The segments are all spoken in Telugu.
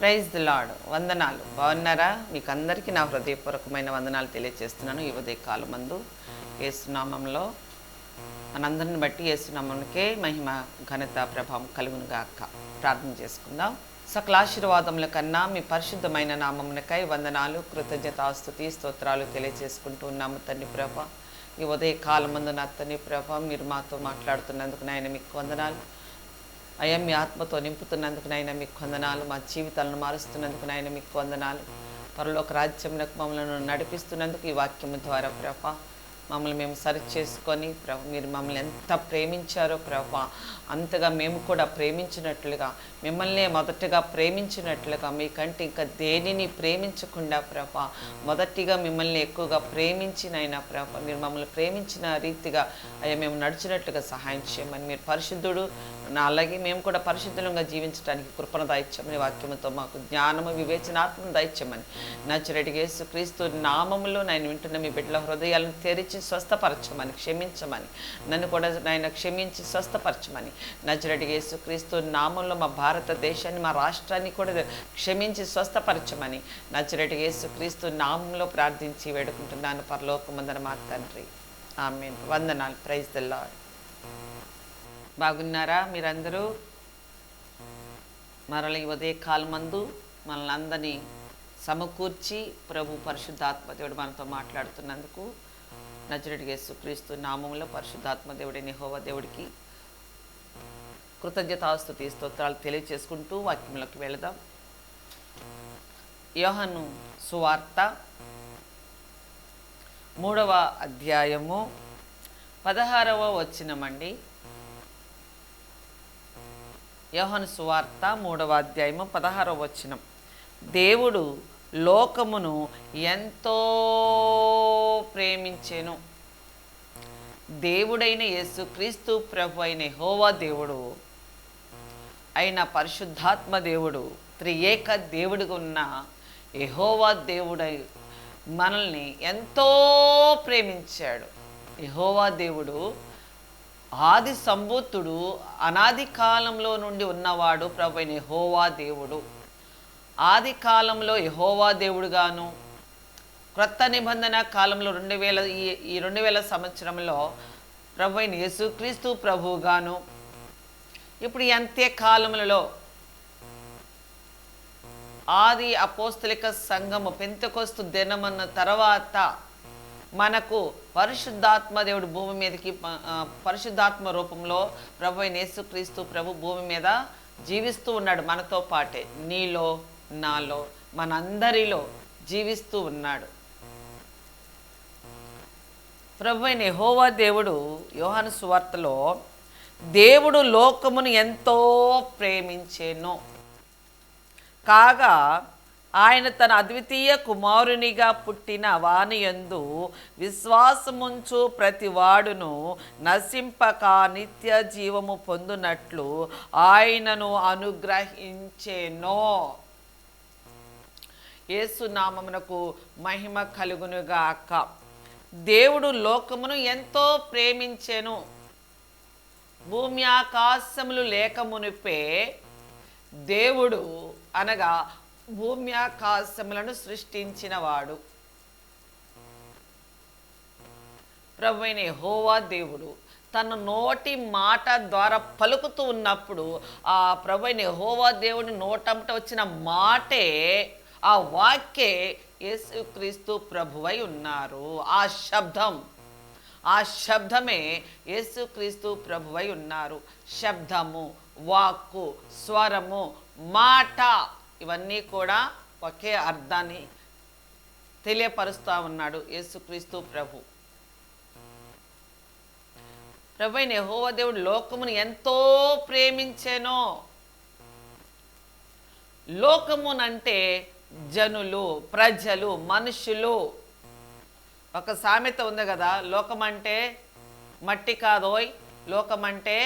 Praise the lord. వందనాలు. బాగున్నారా? మీకు అందరికీ నా హృదయపూర్వకమైన వందనాలు తెలియజేస్తున్నాను. ఈ ఉదయకాలం మందు యేసునామంలో మనందరిని బట్టి యేసునామంకే మహిమ ఘనత ప్రభావం కలుగును గాక. ప్రార్థన చేసుకుందాం. సకల ఆశీర్వాదముల కన్నా మీ పరిశుద్ధమైన నామమునకై వందనాలు, కృతజ్ఞతాస్తుతి, స్తోత్రాలు తెలియజేసుకుంటూ ఉన్నాము తండ్రి ప్రభ. ఈ ఉదయకాలం మందు నా తండ్రి ప్రభ మీరు మాతో మాట్లాడుతున్నందుకు నాయన మీకు వందనాలు. అయ్యా మీ ఆత్మతో నింపుతున్నందుకు నాయన మీకు వందనాలు. మా జీవితాలను మారుస్తున్నందుకు నాయన మీకు వందనాలు. పరలోక రాజ్యంలోకి మమ్మల్ని నడిపిస్తున్నందుకు ఈ వాక్యము ద్వారా ప్రభ మమ్మల్ని మేము సరి చేసుకొని మీరు మమ్మల్ని ఎంత ప్రేమించారో ప్రభ అంతగా మేము కూడా ప్రేమించినట్లుగా, మిమ్మల్నే మొదటగా ప్రేమించినట్లుగా, మీకంటే ఇంకా దేనిని ప్రేమించకుండా ప్రభ మొదటిగా మిమ్మల్ని ఎక్కువగా ప్రేమించినైనా ప్రభ మీరు మమ్మల్ని ప్రేమించిన రీతిగా అయ్యా మేము నడిచినట్లుగా సహాయం చేయమని, మీరు పరిశుద్ధుడు అలాగే మేము కూడా పరిశుద్ధంగా జీవించడానికి కృపను దాయిచ్చమని, వాక్యముతో మాకు జ్ఞానము వివేచనాత్మను దాయిచ్చమని నజరేయుడైన యేసుక్రీస్తు నామములో నేను వింటున్న మీ బిడ్డల హృదయాలను తెరిచి స్వస్థపరచమని, క్షమించమని, నన్ను కూడా నాయన క్షమించి స్వస్థపరచమని నజరేయుడైన యేసుక్రీస్తు నామంలో మా భారతదేశాన్ని, మా రాష్ట్రాన్ని కూడా క్షమించి స్వస్థపరచమని నజరేయుడైన యేసుక్రీస్తు నామంలో ప్రార్థించి వేడుకుంటున్నాను పరలోకమందున మా తండ్రి. ఆమేన్. వందనాలు. Praise the lord. బాగున్నారా మీరందరూ? మరల ఈ ఉదయకాలం మందు మనల్ని అందరినీ సమకూర్చి ప్రభు పరిశుద్ధాత్మదేవుడు మనతో మాట్లాడుతున్నందుకు నజరేయుడైన యేసుక్రీస్తు నామములో పరిశుద్ధాత్మదేవుడైన యెహోవా దేవుడికి కృతజ్ఞతాస్తుతి స్తోత్రాలు తెలియచేసుకుంటూ వాక్యంలోకి వెళదాం. యోహాను సువార్త 3వ అధ్యాయము 16వ వచనమండి. యోహాను సువార్త 3వ అధ్యాయము 16వ వచనం. దేవుడు లోకమును ఎంతో ప్రేమించెను. దేవుడైన యేసుక్రీస్తు ప్రభు అయిన యెహోవా దేవుడు అయిన పరిశుద్ధాత్మ దేవుడు, త్రియేక దేవుడిగా ఉన్న యెహోవా దేవుడై మనల్ని ఎంతో ప్రేమించాడు. యెహోవా దేవుడు ఆది సంభూతుడు, అనాది కాలంలో నుండి ఉన్నవాడు ప్రభు అయిన యెహోవా దేవుడు. ఆది కాలంలో యెహోవా దేవుడుగాను, క్రొత్త నిబంధన కాలంలో 2000 సంవత్సరంలో ప్రభు అయిన యేసుక్రీస్తు ప్రభువుగాను, ఇప్పుడు ఈ అంత్యకాలములలో ఆది అపోస్తలిక సంఘము పెంతెకొస్తు దినమన్న తర్వాత మనకు పరిశుద్ధాత్మ దేవుడు భూమి మీదకి పరిశుద్ధాత్మ రూపంలో ప్రభు అయిన యేసుక్రీస్తు ప్రభు భూమి మీద జీవిస్తూ ఉన్నాడు. మనతో పాటే నీలో నాలో మనందరిలో జీవిస్తూ ఉన్నాడు. ప్రభు అయిన యెహోవా దేవుడు యోహాను సువార్తలో దేవుడు లోకమును ఎంతో ప్రేమించెను కాగా ఆయన తన అద్వితీయ కుమారునిగా పుట్టిన వానియందు విశ్వాసముంచు ప్రతి వాడును నశింపక నిత్య జీవము పొందునట్లు ఆయనను అనుగ్రహించెను. యేసు నామమునకు మహిమ కలుగునుగాక. దేవుడు లోకమును ఎంతో ప్రేమించెను. భూమి ఆకాశములు లేకమునిపే దేవుడు అనగా భూమి ఆకాశములను సృష్టించినవాడు ప్రభు అయిన యెహోవా దేవుడు తన నోటి మాట ద్వారా పలుకుతూ ఉన్నప్పుడు ఆ ప్రభు అయిన యెహోవా దేవుడి నోటంట వచ్చిన మాటే, ఆ వాక్యే యేసుక్రీస్తు ప్రభువై ఉన్నారు. ఆ శబ్దమే యేసుక్రీస్తు ప్రభువై ఉన్నారు. శబ్దము, వాక్కు, స్వరము, మాట ఇవన్నీ కూడా ఒకే అర్థాన్ని తెలియపరుస్తూ ఉన్నాడు యేసుక్రీస్తు ప్రభు. ప్రభు అయిన యెహోవా దేవుడు లోకమును ఎంతో ప్రేమించెను. లోకమునంటే జనులు, ప్రజలు, మనుషులు. ఒక సామెత ఉంది కదా, లోకమంటే మట్టి కాదోయ్, లోకమంటే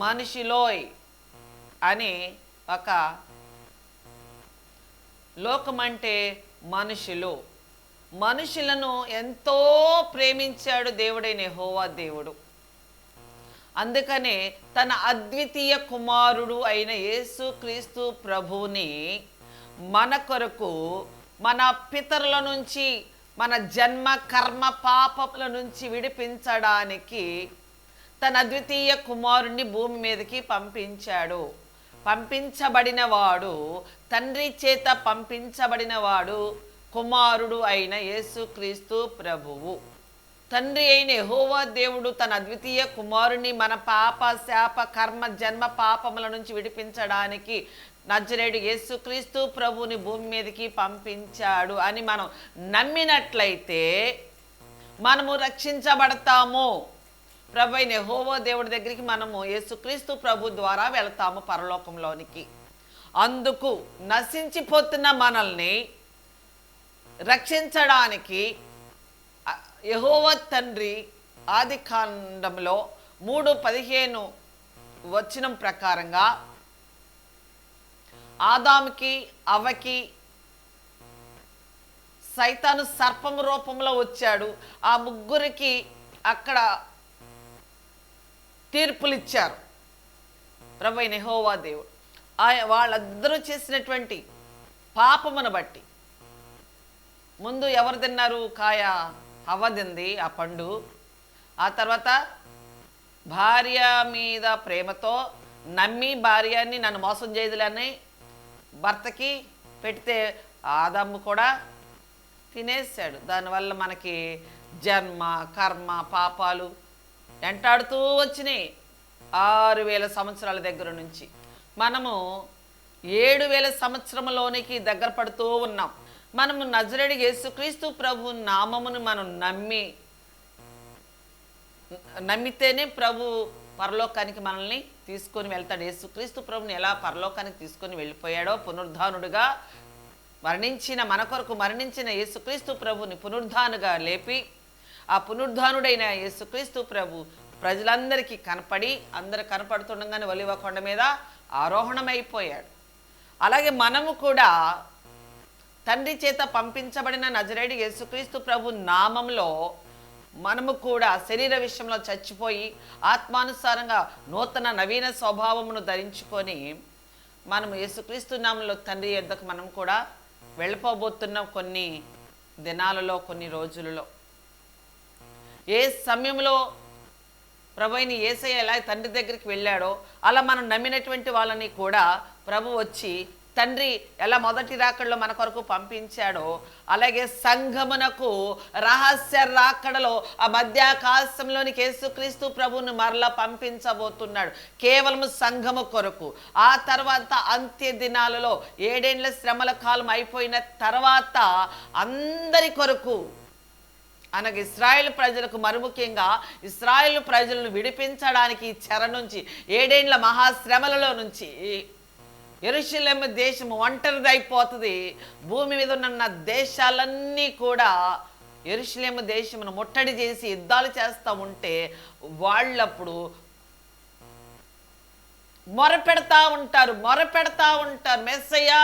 మనిషిలోయ్ అని. ఒక లోకమంటే మనుషులను ఎంతో ప్రేమించాడు దేవుడైన యెహోవా దేవుడు. అందుకనే తన అద్వితీయ కుమారుడు అయిన యేసుక్రీస్తు ప్రభువుని మన కొరకు మన పితరుల నుంచి, మన జన్మ కర్మ పాపముల నుంచి విడిపించడానికి తన అద్వితీయ కుమారుణ్ణి భూమి మీదకి పంపించాడు. పంపించబడినవాడు, తండ్రి చేత పంపించబడినవాడు కుమారుడు అయిన యేసుక్రీస్తు ప్రభువు. తండ్రి అయిన యెహోవా దేవుడు తన అద్వితీయ కుమారుని మన పాప శాప కర్మ జన్మ పాపముల నుంచి విడిపించడానికి నజరేయుడు యేసుక్రీస్తు ప్రభువుని భూమి మీదకి పంపించాడు అని మనం నమ్మినట్లయితే మనము రక్షించబడతాము. ప్రభు అయిన యెహోవా దేవుడి దగ్గరికి మనము యేసుక్రీస్తు ప్రభు ద్వారా వెళ్తాము పరలోకంలోనికి. అందుకు నశించిపోతున్న మనల్ని రక్షించడానికి యెహోవా తండ్రి ఆది కాండంలో 3:15 వచనం ప్రకారంగా ఆదాముకి అవ్వకి సైతాను సర్పము రూపంలో వచ్చాడు. ఆ ముగ్గురికి అక్కడ తీర్పులిచ్చారు ప్రభు అయిన యెహోవా దేవుడు. వాళ్ళందరూ చేసినటువంటి పాపమును బట్టి ముందు ఎవరు తిన్నారు? కాయ హవ్వ తింది ఆ పండు. ఆ తర్వాత భార్య మీద ప్రేమతో నమ్మి భార్యని నన్ను మోసం చేయదులని భర్తకి పెడితే ఆదాము కూడా తినేసాడు. దానివల్ల మనకి జన్మ కర్మ పాపాలు వెంటాడుతూ వచ్చినాయి. 6000 సంవత్సరాల దగ్గర నుంచి మనము 7000 సంవత్సరంలోనికి దగ్గర పడుతూ ఉన్నాం. మనము నజరేయుడు యేసుక్రీస్తు ప్రభు నామమును మనం నమ్మితేనే ప్రభు పరలోకానికి మనల్ని తీసుకొని వెళ్తాడు. యేసుక్రీస్తు ప్రభుని ఎలా పరలోకానికి తీసుకొని వెళ్ళిపోయాడో, పునరుద్ధానుడుగా మరణించిన మన కొరకు మరణించిన యేసుక్రీస్తు ప్రభుని పునరుద్ధానుగా లేపి ఆ పునరుద్ధానుడైన యేసుక్రీస్తు ప్రభు ప్రజలందరికీ కనపడి అందరు కనపడుతుండగానే ఒలీవ కొండ మీద ఆరోహణమైపోయాడు. అలాగే మనము కూడా తండ్రి చేత పంపించబడిన నజరేయుడు యేసుక్రీస్తు ప్రభు నామంలో మనము కూడా శరీర విషయంలో చచ్చిపోయి ఆత్మానుసారంగా నూతన నవీన స్వభావమును ధరించుకొని మనము యేసుక్రీస్తు నామంలో తండ్రి యొద్దకు మనం కూడా వెళ్ళిపోబోతున్న కొన్ని దినాలలో కొన్ని రోజులలో ఏ సమయంలో ప్రభువుని యేసయ్య ఎలా తండ్రి దగ్గరికి వెళ్ళాడో అలా మనం నమ్మినటువంటి వాళ్ళని కూడా ప్రభు వచ్చి తండ్రి ఎలా మొదటి రాకడలో మన కొరకు పంపించాడో అలాగే సంఘమునకు రహస్య రాకడలో ఆ మధ్యాకాశంలోనికి యేసుక్రీస్తు ప్రభువును మరలా పంపించబోతున్నాడు కేవలం సంఘము కొరకు. ఆ తర్వాత అంత్య దినాలలో 7 ఏళ్ల శ్రమల కాలం అయిపోయిన తర్వాత అందరి కొరకు అనగా ఇశ్రాయేలు ప్రజలకు మరుముఖ్యంగా ఇశ్రాయేలు ప్రజలను విడిపించడానికి చెర నుంచి 7 ఏళ్ల మహాశ్రమలలో నుంచి యెరూషలేము దేశం ఒంటరిదైపోతుంది. భూమి మీద ఉన్న దేశాలన్నీ కూడా యెరూషలేము దేశమును ముట్టడి చేసి యుద్ధాలు చేస్తూ ఉంటే వాళ్ళప్పుడు మొరపెడతా ఉంటారు మెస్సయ్యా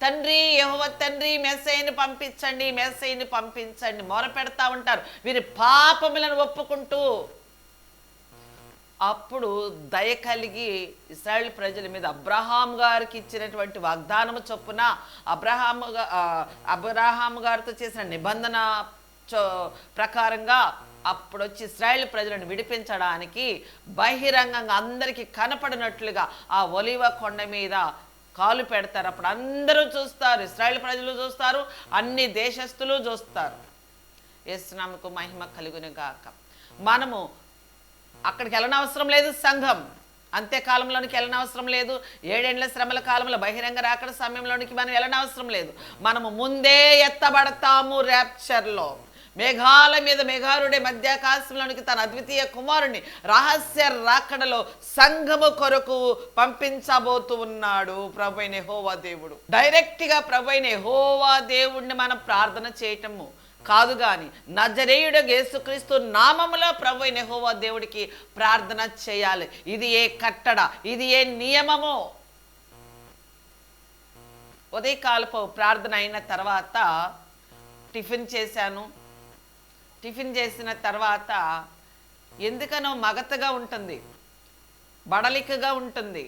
తండ్రి యెహోవా తండ్రి మెస్సయ్యని పంపించండి మొరపెడతా ఉంటారు వీరి పాపములను ఒప్పుకుంటూ. అప్పుడు దయ కలిగి ఇశ్రాయేలు ప్రజల మీద అబ్రహాము గారికి ఇచ్చినటువంటి వాగ్దానము చొప్పున అబ్రహాము గారితో చేసిన నిబంధన ప్రకారంగా అప్పుడు వచ్చి ఇశ్రాయేలు ప్రజలను విడిపించడానికి బహిరంగంగా అందరికీ కనపడినట్లుగా ఆ ఒలీవ కొండ మీద కాలు పెడతారు. అప్పుడు అందరూ చూస్తారు, ఇశ్రాయేలు ప్రజలు చూస్తారు, అన్ని దేశస్తులు చూస్తారు. యేసు నామముకు మహిమ కలుగును గాక. మనము అక్కడికి వెళ్ళనవసరం లేదు. సంఘం అంత్యకాలంలోనికి వెళ్ళనవసరం లేదు. 7 ఏళ్ల శ్రమల కాలంలో బహిరంగ రాకడ సమయంలోనికి మనం వెళ్ళనవసరం లేదు. మనము ముందే ఎత్తబడతాము ర్యాప్చర్లో. మేఘాల మీద మేఘారుడే మధ్యాకాశంలోనికి తన అద్వితీయ కుమారుని రహస్య రాకడలో సంఘము కొరకు పంపించబోతూ ఉన్నాడు ప్రభువైన యెహోవా దేవుడు. డైరెక్ట్గా ప్రభువైన యెహోవా దేవుడిని మనం ప్రార్థన చేయటము కాదు గాని నజరేయుడు యేసుక్రీస్తు నామములో ప్రభువైన యెహోవా దేవుడికి ప్రార్థన చేయాలి. ఇది ఏ కట్టడ, ఇది ఏ నియమము. ఉదయకాలపు ప్రార్థన అయిన తర్వాత టిఫిన్ చేశాను. టిఫిన్ చేసిన తర్వాత ఎందుకనో మగతగా ఉంటుంది, బడలికగా ఉంటుంది,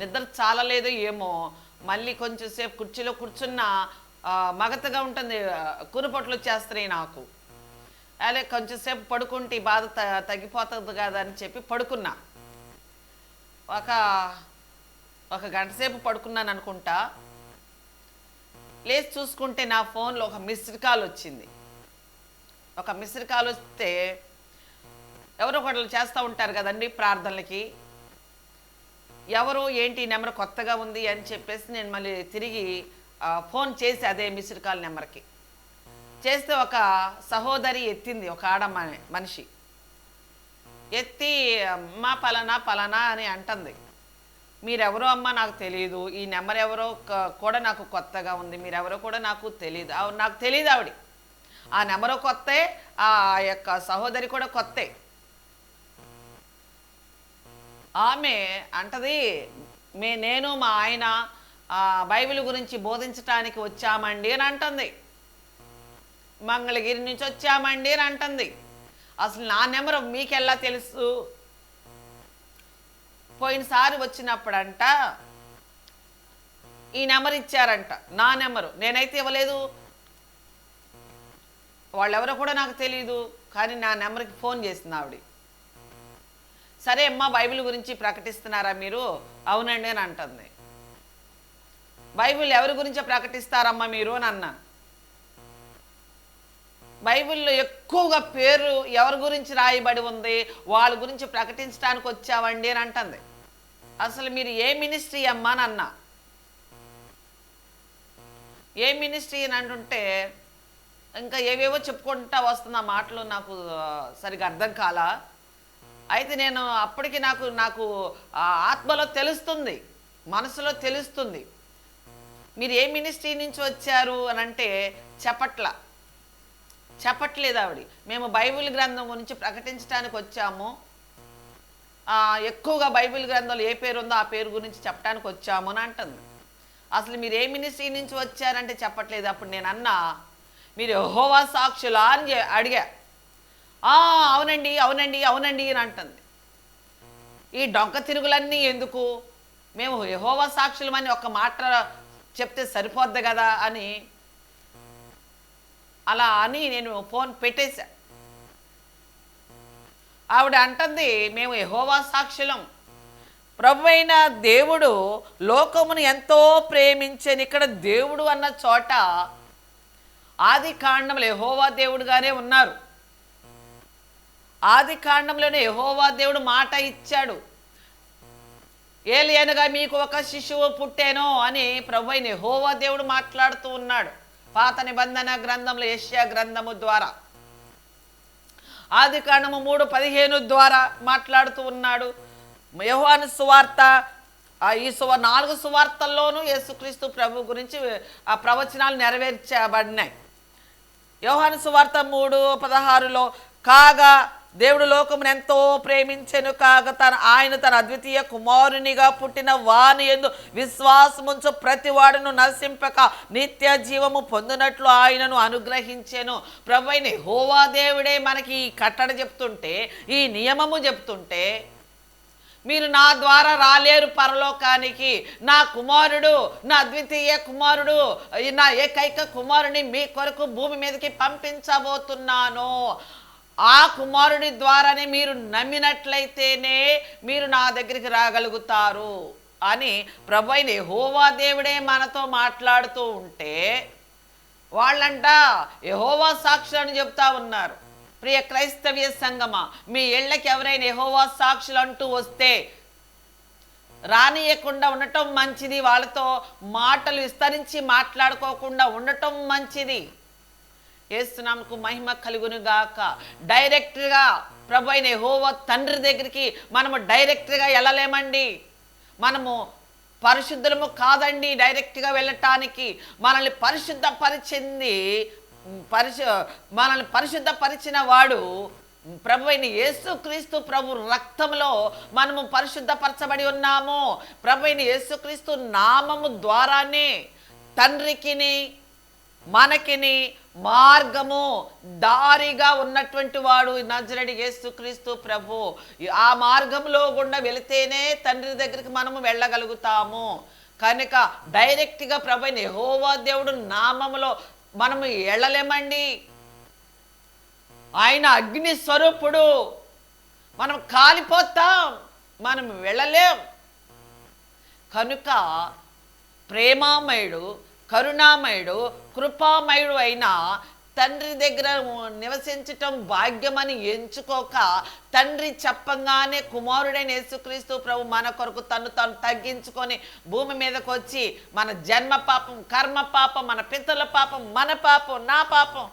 నిద్ర చాలలేదు ఏమో మళ్ళీ కొంచెం సేపు కుర్చీలో కూర్చున్న మగతగా ఉంటుంది, కురుపట్లు వచ్చేస్తున్నాయి నాకు. అలా కొంచెం సేపు పడుకుంటే ఈ బాధ తగ్గిపోతుంది కదా అని చెప్పి పడుకున్నా. ఒక ఒక గంట సేపు పడుకున్నాను అనుకుంటా. లేచి చూసుకుంటే నా ఫోన్లో ఒక మిస్డ్ కాల్ వచ్చింది. ఒక మిస్డ్ కాల్ వస్తే ఎవరో ఒకళ్ళు చేస్తూ ఉంటారు కదండి ప్రార్థనలకి. ఎవరు ఏంటి నెంబర్ కొత్తగా ఉంది అని చెప్పేసి నేను మళ్ళీ తిరిగి ఫోన్ చేసి అదే మిస్డ్ కాల్ నెంబర్కి చేస్తే ఒక సహోదరి ఎత్తింది, ఒక మనిషి ఎత్తి అమ్మా పలానా పలానా అని అంటుంది. మీరెవరో అమ్మ నాకు తెలియదు, ఈ నెంబర్ ఎవరో కూడా నాకు కొత్తగా ఉంది, మీరెవరో కూడా నాకు తెలియదు. నాకు తెలియదు ఆవిడ. ఆ నెంబరు కొత్తే, ఆ యొక్క సహోదరి కూడా కొత్తే. ఆమె అంటది, నేను మా ఆయన బైబిల్ గురించి బోధించడానికి వచ్చామండి అని అంటుంది. మంగళగిరి నుంచి వచ్చామండి అని అంటుంది. అసలు నా నెంబరు మీకెలా తెలుసు? పోయినసారి వచ్చినప్పుడంట ఈ నెంబర్ ఇచ్చారంట, నా నెంబరు. నేనైతే ఇవ్వలేదు, వాళ్ళెవరో కూడా నాకు తెలియదు, కానీ నా నెంబర్కి ఫోన్ చేసింది ఆవిడ. సరే అమ్మా, బైబిల్ గురించి ప్రకటిస్తున్నారా మీరు? అవునండి అని అంటుంది. బైబిల్ ఎవరి గురించి ప్రకటిస్తారమ్మా మీరు అని అన్నా. బైబిల్లో ఎక్కువగా పేరు ఎవరి గురించి రాయబడి ఉంది, వాళ్ళ గురించి ప్రకటించడానికి వచ్చావండి అని అంటుంది. అసలు మీరు ఏ మినిస్ట్రీ అమ్మా అని అన్నా. ఏ మినిస్ట్రీ అని అంటుంటే ఇంకా ఏవేవో చెప్పుకుంటా వస్తున్న మాటలు నాకు సరిగా అర్థం కాలా. అయితే నేను అప్పటికి నాకు ఆత్మలో తెలుస్తుంది, మనసులో తెలుస్తుంది. మీరు ఏ మినిస్ట్రీ నుంచి వచ్చారు అని అంటే చెప్పట్లేదు ఆవిడ. మేము బైబిల్ గ్రంథం గురించి ప్రకటించడానికి వచ్చాము, ఎక్కువగా బైబిల్ గ్రంథంలో ఏ పేరు ఉందో ఆ పేరు గురించి చెప్పడానికి వచ్చాము అని అంటుంది. అసలు మీరు ఏ మినిస్ట్రీ నుంచి వచ్చారంటే చెప్పట్లేదు. అప్పుడు నేను అన్నా, మీరు యెహోవా సాక్షులా అని అడిగా. అవునండి అవునండి అవునండి అని అంటుంది. ఈ డొంక తిరుగులన్నీ ఎందుకు, మేము యెహోవా సాక్షులమని ఒక మాట చెప్తే సరిపోద్ది కదా అని అలా అని నేను ఫోన్ పెట్టేశా. ఆవిడ అంటుంది, మేము యెహోవా సాక్షులం, ప్రభువైన దేవుడు లోకమును ఎంతో ప్రేమించని. ఇక్కడ దేవుడు అన్న చోట ఆది కాండంలో యెహోవా దేవుడుగానే ఉన్నారు. ఆది కాండంలోనే యెహోవా దేవుడు మాట ఇచ్చాడు, ఏలియనగా మీకు ఒక శిశువు పుట్టేనో అని ప్రభువైన యెహోవా దేవుడు మాట్లాడుతూ ఉన్నాడు పాత నిబంధన గ్రంథంలో, యెషయా గ్రంథము ద్వారా, ఆది కాండము 3:15 ద్వారా మాట్లాడుతూ ఉన్నాడు. యోహాను సువార్త, ఈ 4 సువార్తల్లోనూ యేసుక్రీస్తు ప్రభు గురించి ఆ ప్రవచనాలు నెరవేర్చబడినాయి. యోహాను సువార్త 3:16లో, కాగా దేవుడు లోకమును ఎంతో ప్రేమించెను, కాగా ఆయన తన అద్వితీయ కుమారునిగా పుట్టిన వాని యందు విశ్వాసముంచు ప్రతివాడును నశింపక నిత్య జీవము పొందినట్లు ఆయనను అనుగ్రహించెను. ప్రభువైన యెహోవా దేవుడే మనకి ఈ కట్టడ చెప్తుంటే, ఈ నియమము చెప్తుంటే, మీరు నా ద్వారా రాలేరు పరలోకానికి, నా కుమారుడు, నా అద్వితీయ కుమారుడు, నా ఏకైక కుమారుని మీ కొరకు భూమి మీదకి పంపించబోతున్నాను, ఆ కుమారుడి ద్వారానే మీరు నమ్మినట్లయితేనే మీరు నా దగ్గరికి రాగలుగుతారు అని ప్రభువైన యెహోవా దేవుడే మనతో మాట్లాడుతూ ఉంటే, వాళ్ళంట యెహోవా సాక్షులు అని చెప్తా ఉన్నారు. ప్రియ క్రైస్తవ్య సంగమా, మీ ఇళ్ళకి ఎవరైనా యెహోవా సాక్షులు అంటూ వస్తే రానియకుండా ఉండటం మంచిది, వాళ్ళతో మాటలు విస్తరించి మాట్లాడుకోకుండా ఉండటం మంచిది. యేసునామముకు మహిమ కలుగును గాక. డైరెక్ట్గా ప్రభువైన యెహోవా తండ్రి దగ్గరికి మనము డైరెక్ట్గా వెళ్ళలేమండి. మనము పరిశుద్ధులము కాదండి డైరెక్ట్గా వెళ్ళటానికి. మనల్ని పరిశుద్ధపరిచిన వాడు ప్రభువైన యేసుక్రీస్తు ప్రభు రక్తంలో మనము పరిశుద్ధపరచబడి ఉన్నాము. ప్రభువైన యేసుక్రీస్తు నామము ద్వారానే తండ్రికిని మనకిని మార్గము, దారిగా ఉన్నటువంటి వాడు నజరేయుడు యేసుక్రీస్తు ప్రభు. ఆ మార్గంలో గుండా వెళితేనే తండ్రి దగ్గరికి మనము వెళ్ళగలుగుతాము. కనుక డైరెక్ట్గా ప్రభువైన యెహోవా దేవుడు నామములో మనము వెళ్ళలేమండి. ఆయన అగ్ని స్వరూపుడు, మనం కాలిపోతాం, మనం వెళ్ళలేం. కనుక ప్రేమామయుడు, కరుణామయుడు, కృపామయుడు అయిన తండ్రి దగ్గర నివసించటం భాగ్యమని ఎంచుకోక, తండ్రి చెప్పంగానే కుమారుడైన యేసుక్రీస్తు ప్రభు మన కొరకు తను తగ్గించుకొని భూమి మీదకి వచ్చి మన జన్మ పాపం, కర్మ పాపం, మన పితరుల పాపం, మన పాపం, నా పాపం,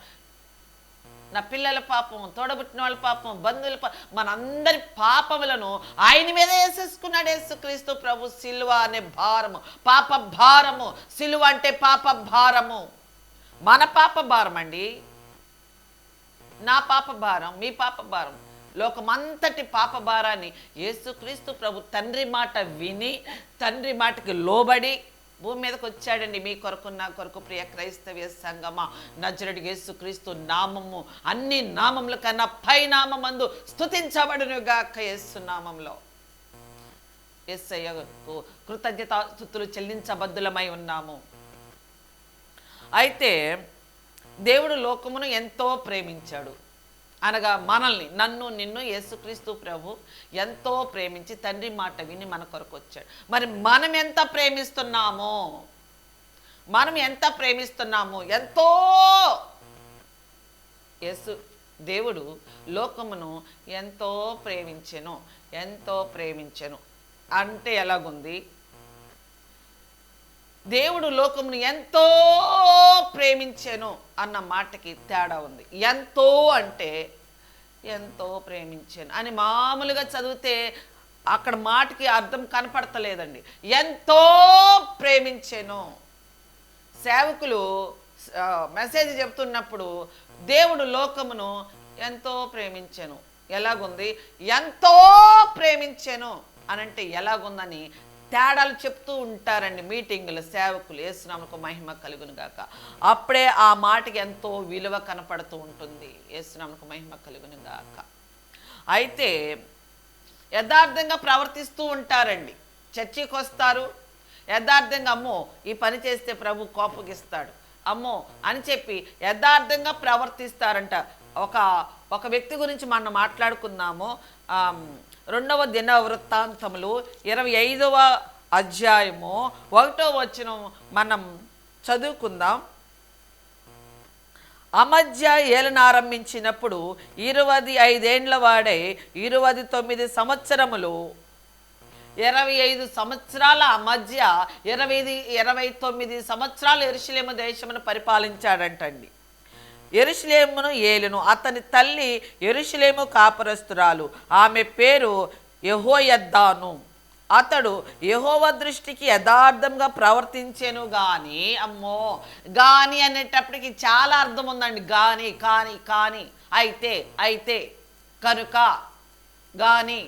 నా పిల్లల పాపం, తోడబుట్టిన వాళ్ళ పాపం, బంధువుల పాపం, మనందరి పాపములను ఆయన మీద వేసేసుకున్నాడు యేసుక్రీస్తు ప్రభు. సిలువ అనే భారము, పాప భారము. సిలువ అంటే పాప భారము, మన పాప భారం అండి. నా పాప భారం, మీ పాప భారం, లోకమంతటి పాప భారాన్ని యేసుక్రీస్తు ప్రభు తండ్రి మాట విని, తండ్రి మాటకి లోబడి భూమి మీదకి వచ్చాడండి. మీ కొరకు, నా కొరకు. ప్రియ క్రైస్తవ సంగమా, నజరుడు యేసుక్రీస్తు నామము అన్ని నామముల కన్నా పై నామమందు స్తుతించబడునుగాక. యేసు నామంలో యేసయ్యకు కృతజ్ఞతాస్తుతులు చెల్లించబద్దులమై ఉన్నాము. అయితే దేవుడు లోకమును ఎంతో ప్రేమించాడు, అనగా మనల్ని, నన్ను, నిన్ను యేసుక్రీస్తు ప్రభు ఎంతో ప్రేమించి తండ్రి మాట విని మన కొరకు వచ్చాడు. మరి మనం ఎంత ప్రేమిస్తున్నామో, మనం ఎంత ప్రేమిస్తున్నామో, ఎంతో దేవుడు లోకమును ఎంతో ప్రేమించెను, ఎంతో ప్రేమించెను అంటే ఎలాగుంది? దేవుడు లోకమును ఎంతో ప్రేమించెను అన్న మాటకి తేడా ఉంది. ఎంతో అంటే ఎంతో ప్రేమించాను అని మామూలుగా చదివితే అక్కడ మాటకి అర్థం కనపడతలేదండి. ఎంతో ప్రేమించాను. సేవకులు మెసేజ్ చెప్తున్నప్పుడు దేవుడు లోకమును ఎంతో ప్రేమించాను ఎలాగుంది, ఎంతో ప్రేమించాను అనంటే ఎలాగుందని తేడాలు చెప్తూ ఉంటారండి మీటింగులు సేవకులు. యేసునామమునకు మహిమ కలుగును గాక. అప్పుడే ఆ మాటకి ఎంతో విలువ కనపడుతూ ఉంటుంది. యేసునామమునకు మహిమ కలుగును గాక. అయితే యథార్థంగా ప్రవర్తిస్తూ ఉంటారండి. చర్చికి వస్తారు, యథార్థంగా అమ్మో ఈ పని చేస్తే ప్రభు కోపగిస్తాడు అమ్మో అని చెప్పి యథార్థంగా ప్రవర్తిస్తారంట. ఒక వ్యక్తి గురించి మనం మాట్లాడుకుందాము. 2వ దినవృత్తాంతములు 25వ అధ్యాయము 1వ వచనం మనం చదువుకుందాం. అమజ్య ఏలన ఆరంభించినప్పుడు 25 ఏండ్ల వాడై 29 సంవత్సరములు 25 సంవత్సరాల అమజ్య 29 సంవత్సరాలు యెరూషలేము దేశమును పరిపాలించాడంటండి. యెరూషలేమును ఏలును. అతని తల్లి యెరూషలేము కాపురస్తురాలు, ఆమె పేరు యెహోయద్దాను. అతడు యెహోవా దృష్టికి యథార్థంగా ప్రవర్తించెను. గాని అమ్మో, గాని అనేటప్పటికి చాలా అర్థం ఉందండి. గాని, కానీ, కానీ, అయితే, అయితే, కనుక, గాని,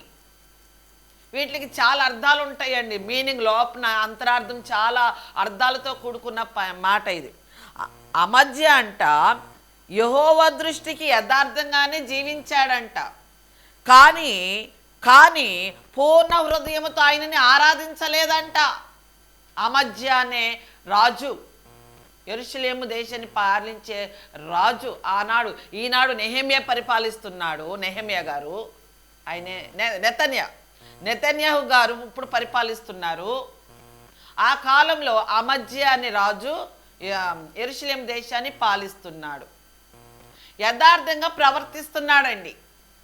వీటికి చాలా అర్థాలు ఉంటాయండి. మీనింగ్ లోపల అంతరార్థం చాలా అర్థాలతో కూడుకున్న మాట ఇది. అమజ్య అంట యెహోవా దృష్టికి యథార్థంగానే జీవించాడంట. కానీ పూర్ణ హృదయముతో ఆయనని ఆరాధించలేదంట. అమజ్య అనే రాజు, యెరూషలేము దేశాన్ని పాలించే రాజు ఈనాడు నెహెమ్యా పరిపాలిస్తున్నాడు. నెహెమ్యా గారు, ఆయనే నెతన్యాహు గారు ఇప్పుడు పరిపాలిస్తున్నారు. ఆ కాలంలో అమజ్య అనే రాజు యెరూషలేము దేశాన్ని పాలిస్తున్నాడు. యథార్థంగా ప్రవర్తిస్తున్నాడండి.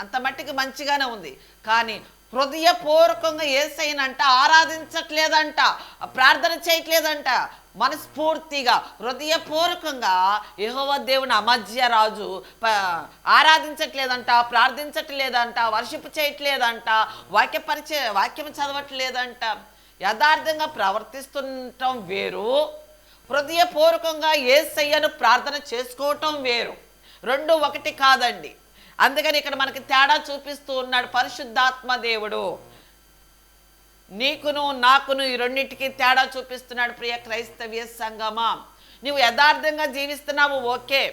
అంత మట్టికి మంచిగానే ఉంది. కానీ హృదయపూర్వకంగా యేసయ్యనంట ఆరాధించట్లేదంట, ప్రార్థన చేయట్లేదంట. మనస్ఫూర్తిగా హృదయపూర్వకంగా యెహోవా దేవుని అమజ్య రాజు ఆరాధించట్లేదంట, ప్రార్థించట్లేదంట, వర్షిప్ చేయట్లేదంట, వాక్యం చదవట్లేదంట. యథార్థంగా ప్రవర్తిస్తుండటం వేరు, హృదయపూర్వకంగా యేసయ్యను ప్రార్థన చేసుకోవటం వేరు. రెండు ఒకటి కాదండి. అందుకని ఇక్కడ మనకి తేడా చూపిస్తూ ఉన్నాడు పరిశుద్ధాత్మ దేవుడు. నీకును నాకును ఈ రెండింటికి తేడా చూపిస్తున్నాడు. ప్రియ క్రైస్తవ్య సంగమా, నువ్వు యథార్థంగా జీవిస్తున్నావు, ఓకే.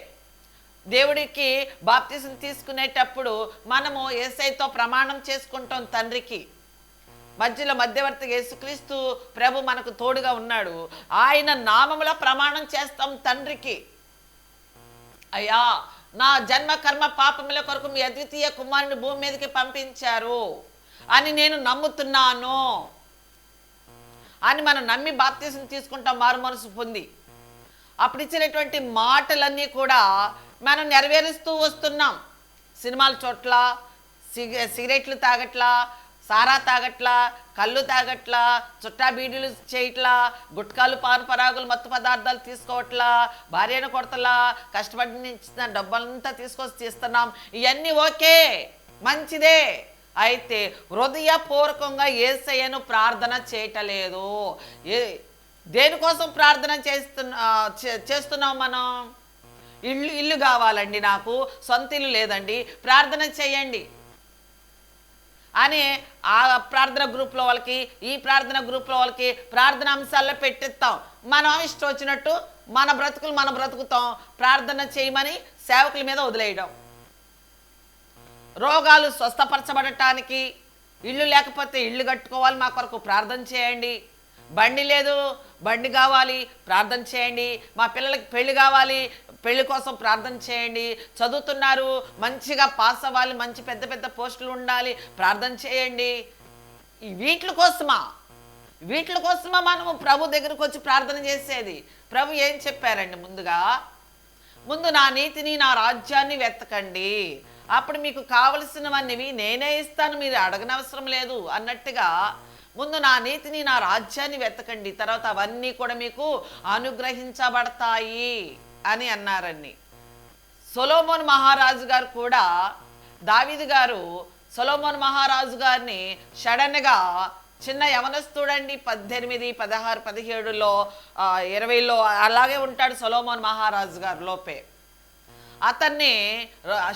దేవుడికి బాప్తిసం తీసుకునేటప్పుడు మనము యేసయ్యతో ప్రమాణం చేసుకుంటాం తండ్రికి. మధ్యలో మధ్యవర్తిగా యేసుక్రీస్తు ప్రభు మనకు తోడుగా ఉన్నాడు. ఆయన నామములో ప్రమాణం చేస్తాం తండ్రికి, అయ్యా నా జన్మ కర్మ పాపముల కొరకు మీ అద్వితీయ కుమారుని భూమి మీదకి పంపించారు అని నేను నమ్ముతున్నాను అని మనం నమ్మి బాప్తిసం తీసుకుంటాం, మారు మనసు పొంది. అప్పుడు ఇచ్చినటువంటి మాటలన్నీ కూడా మనం నెరవేరుస్తూ వస్తున్నాం. సినిమాల చోట్ల సిగరెట్లు తాగట్లా, సారా తాగట్లా, కళ్ళు తాగట్లా, చుట్టా బీడీలు చేయట్లా, గుట్కాలు పాను పరాగులు మత్తు పదార్థాలు తీసుకోవట్లా, భార్యను కొడతలా, కష్టపడిన డబ్బంతా తీసుకొచ్చి తీస్తున్నాం. ఇవన్నీ ఓకే, మంచిదే. అయితే హృదయపూర్వకంగా యేసయ్యను ప్రార్థన చేయటలేదు. దేనికోసం ప్రార్థన చేస్తున్నాం మనం? ఇల్లు కావాలండి, నాకు సొంత ఇల్లు లేదండి, ప్రార్థన చేయండి అని ఆ ప్రార్థన గ్రూప్లో వాళ్ళకి, ఈ ప్రార్థన గ్రూప్లో వాళ్ళకి ప్రార్థన అంశాల్లో పెట్టిస్తాం. మనం ఇష్టం వచ్చినట్టు మన బ్రతుకులు మనం బ్రతుకుతాం, ప్రార్థన చేయమని సేవకుల మీద వదిలేయడం. రోగాలు స్వస్థపరచబడటానికి ఇల్లు లేకపోతే ఇల్లు కట్టుకోవాలి, మా కొరకు ప్రార్థన చేయండి. బండి లేదు, బండి కావాలి, ప్రార్థన చేయండి. మా పిల్లలకి పెళ్లి కావాలి, పెళ్లి కోసం ప్రార్థన చేయండి. చదువుతున్నారు, మంచిగా పాస్ అవ్వాలి, మంచి పెద్ద పెద్ద పోస్టులు ఉండాలి, ప్రార్థన చేయండి. వీటి కోసమా మనము ప్రభు దగ్గరకు వచ్చి ప్రార్థన చేసేది? ప్రభు ఏం చెప్పారండి? ముందు నా నీతిని నా రాజ్యాన్ని వెతకండి, అప్పుడు మీకు కావలసినవన్నీ నేనే ఇస్తాను, మీరు అడగనవసరం లేదు అన్నట్టుగా ముందు నా నీతిని నా రాజ్యాన్ని వెతకండి, తర్వాత అవన్నీ కూడా మీకు అనుగ్రహించబడతాయి అని అన్నారండి. సొలొమోను మహారాజు గారు కూడా, దావీదు గారు సొలొమోను మహారాజు గారిని సడన్గా, చిన్న యవనస్తుడండి, 18, 16, 17లో 20లో అలాగే ఉంటాడు సొలొమోను మహారాజు గారు లోపే. అతన్ని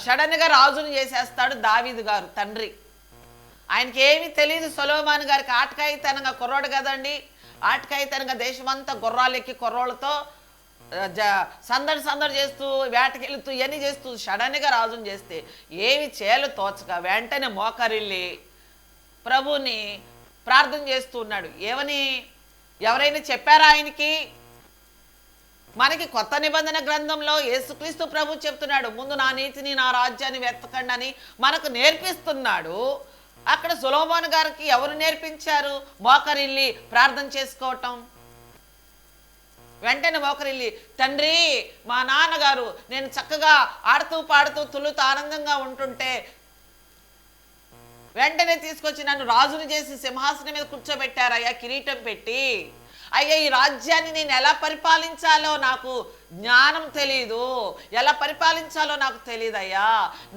సడన్గా రాజును చేసేస్తాడు దావీదు గారు తండ్రి. ఆయనకి ఏమీ తెలియదు. సొలొమోను గారికి ఆటకాయితనంగా, కుర్రోడు కదండి, ఆటకాయితనంగా దేశమంతా గుర్రాలెక్కి కుర్రోళ్ళతో సందడి చేస్తూ వేటకెళ్తూ ఇవన్నీ చేస్తూ సడన్గా రాజును చేస్తే ఏమి చేయాలో తోచక వెంటనే మోకరిల్లి ప్రభుని ప్రార్థన చేస్తూ ఉన్నాడు. ఏమని? ఎవరైనా చెప్పారా ఆయనకి? మనకి కొత్త నిబంధన గ్రంథంలో యేసుక్రీస్తు ప్రభు చెప్తున్నాడు, ముందు నా నీతిని నా రాజ్యాన్ని వెతకండి అని మనకు నేర్పిస్తున్నాడు. అక్కడ సొలొమోను గారికి ఎవరు నేర్పించారు? మోకరిల్లి ప్రార్థన చేసుకోవటం. వెంటనే మోకరిల్లి, తండ్రి మా నాన్నగారు నేను చక్కగా ఆడుతూ పాడుతూ తులుతూ ఆనందంగా ఉంటుంటే వెంటనే తీసుకొచ్చి నన్ను రాజుని చేసి సింహాసనం మీద కూర్చోబెట్టారయ్యా, కిరీటం పెట్టి. అయ్యా ఈ రాజ్యాన్ని నేను ఎలా పరిపాలించాలో నాకు జ్ఞానం తెలీదు, ఎలా పరిపాలించాలో నాకు తెలియదయ్యా.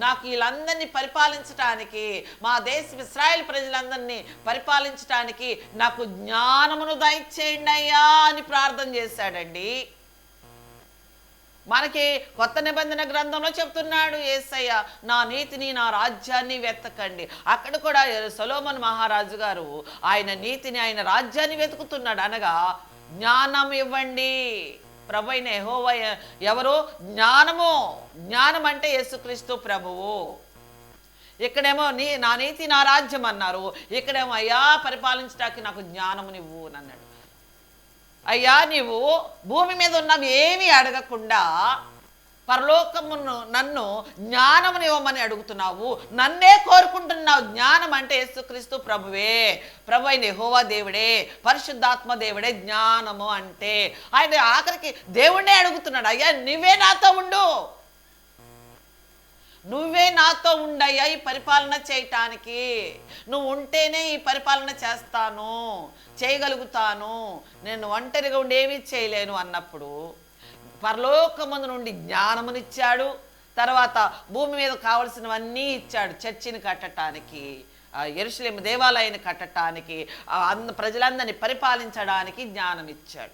నాకు వీళ్ళందరినీ పరిపాలించటానికి, మా దేశం ఇశ్రాయేల్ ప్రజలందరినీ పరిపాలించటానికి నాకు జ్ఞానమును దయచేయండి అయ్యా అని ప్రార్థన చేశాడండి. మనకి కొత్త నిబంధన గ్రంథంలో చెప్తున్నాడు యేసయ్య, నా నీతిని నా రాజ్యాన్ని వెతకండి. అక్కడ కూడా సొలొమోను మహారాజు గారు ఆయన నీతిని ఆయన రాజ్యాన్ని వెతుకుతున్నాడు. అనగా జ్ఞానం ఇవ్వండి. ప్రభు అయిన యెహోవా ఎవరు? జ్ఞానం అంటే యేసుక్రీస్తు ప్రభువు. ఇక్కడేమో నా నీతి నా రాజ్యం అన్నారు, ఇక్కడేమో అయ్యా పరిపాలించడానికి నాకు జ్ఞానమునివ్వు అని అన్నాడు. అయ్యా నీవు భూమి మీద ఉన్నవి ఏమీ అడగకుండా పరలోకమును నన్ను జ్ఞానమునివ్వమని అడుగుతున్నావు, నన్నే కోరుకుంటున్నావు. జ్ఞానం అంటే యేసుక్రీస్తు ప్రభువే, ప్రభు అయిన యెహోవా దేవుడే, పరిశుద్ధాత్మ దేవుడే జ్ఞానము అంటే. ఆయన ఆఖరికి దేవుణ్ణే అడుగుతున్నాడు, అయ్యా నువ్వే నాతో ఉండయ్యా ఈ పరిపాలన చేయటానికి, నువ్వు ఉంటేనే ఈ పరిపాలన చేయగలుగుతాను, నేను ఒంటరిగా ఉండి ఏమీ చేయలేను అన్నప్పుడు పరలోకమందు నుండి జ్ఞానమునిచ్చాడు. తర్వాత భూమి మీద కావలసినవన్నీ ఇచ్చాడు. చర్చిని కట్టడానికి, యెరూషలేము దేవాలయాన్ని కట్టడానికి, ప్రజలందరినీ పరిపాలించడానికి జ్ఞానం ఇచ్చాడు.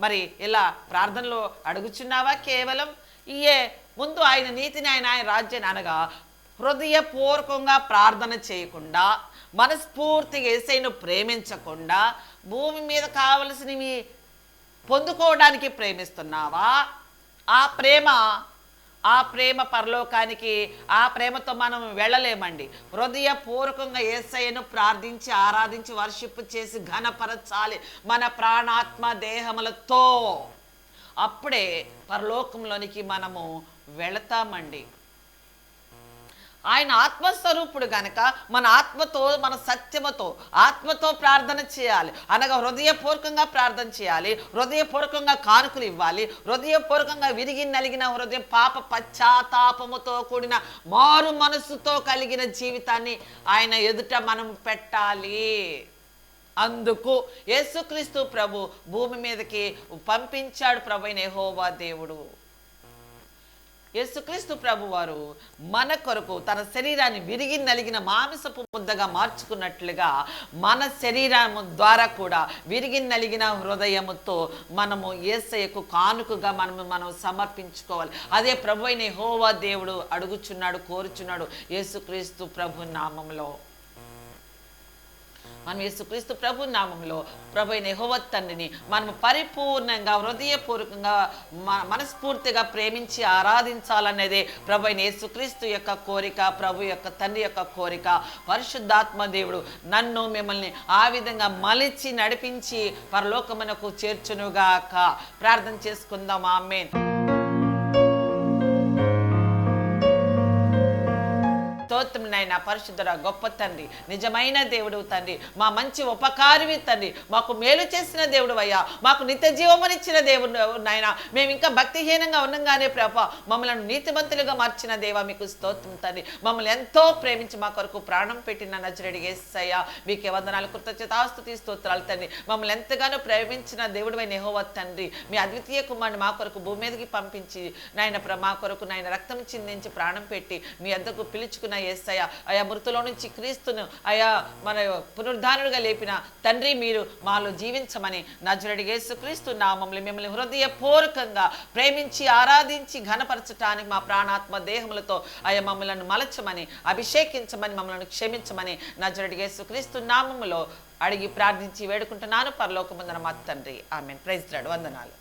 మరి ఇలా ప్రార్థనలో అడుగుచున్నావా? కేవలం ముందు ఆయన నీతిని ఆయన రాజ్యాన్ని అనగా హృదయపూర్వకంగా ప్రార్థన చేయకుండా, మనస్ఫూర్తిగా యేసయ్యను ప్రేమించకుండా, భూమి మీద కావలసినవి పొందుకోవడానికి ప్రేమిస్తున్నావా? ఆ ప్రేమ ఆ ప్రేమ పరలోకానికి, ఆ ప్రేమతో మనం వెళ్ళలేమండి. హృదయపూర్వకంగా యేసయ్యను ప్రార్థించి ఆరాధించి వర్షిప్ చేసి ఘనపరచాలి మన ప్రాణాత్మ దేహములతో. అప్పుడే పరలోకంలోనికి మనము వెళతామండి. ఆయన ఆత్మస్వరూపుడు గనక మన ఆత్మతో, మన సత్యముతో, ఆత్మతో ప్రార్థన చేయాలి. అనగా హృదయపూర్వకంగా ప్రార్థన చేయాలి, హృదయపూర్వకంగా కానుకలు ఇవ్వాలి, హృదయపూర్వకంగా విరిగి నలిగిన హృదయం, పాప పశ్చాత్తాపముతో కూడిన మారు మనసుతో కలిగిన జీవితాన్ని ఆయన ఎదుట మనం పెట్టాలి. అందుకు యేసుక్రీస్తు ప్రభు భూమి మీదకి పంపించాడు ప్రభు అయిన యెహోవా దేవుడు. యేసుక్రీస్తు ప్రభు వారు మన కొరకు తన శరీరాన్ని విరిగి నలిగిన మాంసపు ముద్దగా మార్చుకున్నట్లుగా మన శరీరము ద్వారా కూడా విరిగి నలిగిన హృదయముతో మనము యేసయ్యకు కానుకగా మనం సమర్పించుకోవాలి. అదే ప్రభు అయిన యెహోవా దేవుడు అడుగుచున్నాడు, కోరుచున్నాడు యేసుక్రీస్తు ప్రభు నామములో. మనం యేసుక్రీస్తు ప్రభు నామంలో ప్రభు అయిన యెహోవా తండ్రిని మనము పరిపూర్ణంగా, హృదయపూర్వకంగా, మనస్ఫూర్తిగా ప్రేమించి ఆరాధించాలనేదే ప్రభు అయిన యేసుక్రీస్తు యొక్క కోరిక, ప్రభు యొక్క తండ్రి యొక్క కోరిక. పరిశుద్ధాత్మ దేవుడు నన్ను మిమ్మల్ని ఆ విధంగా మలిచి నడిపించి పరలోకమునకు చేర్చునుగాక. ప్రార్థన చేసుకుందాం. ఆమేన్. స్తోత్రం నాయనా, పరిశుద్ధుడా, గొప్ప తండ్రి, నిజమైన దేవుడు తండ్రి, మా మంచి ఉపకారివి తండ్రి, మాకు మేలు చేసిన దేవుడు అయ్యా, మాకు నిత్య జీవమునిచ్చిన దేవుడు నాయన. మేము ఇంకా భక్తిహీనంగా ఉండగానే ప్రభా మమ్మల్ని నీతిమంతులుగా మార్చిన దేవా మీకు స్తోత్రం తండ్రి. మమ్మల్ని ఎంతో ప్రేమించి మా కొరకు ప్రాణం పెట్టిన నజరేయుడు యేసయ్యా మీకే వందనాలు, కృతజ్ఞతాస్తుతి స్తోత్రాలు తండ్రి. మమ్మల్ని ఎంతగానో ప్రేమించిన దేవుడు అయిన యెహోవా తండ్రి, మీ అద్వితీయ కుమారుని మా కొరకు భూమి మీదకి పంపించి నాయన మా కొరకు నాయన రక్తం చిందించి ప్రాణం పెట్టి మీ వద్దకు పిలుచుకున్న యేసయ్య, అయా మృతులో నుంచి క్రీస్తును అయా మన పునరుద్ధానుడిగా లేపిన తండ్రి, మీరు మాలో జీవించమని నజరేయుడు యేసుక్రీస్తు నామములో మిమ్మల్ని హృదయపూర్వకంగా ప్రేమించి ఆరాధించి ఘనపరచటానికి మా ప్రాణాత్మ దేహములతో అయా మమ్మల్ని మలచమని, అభిషేకించమని, మమ్మల్ని క్షమించమని నజరేయుడు యేసుక్రీస్తు నామములో అడిగి ప్రార్థించి వేడుకుంటున్నాను పరలోకమందున మా తండ్రి. ఆమేన్. Praise Lord. వందనాలు.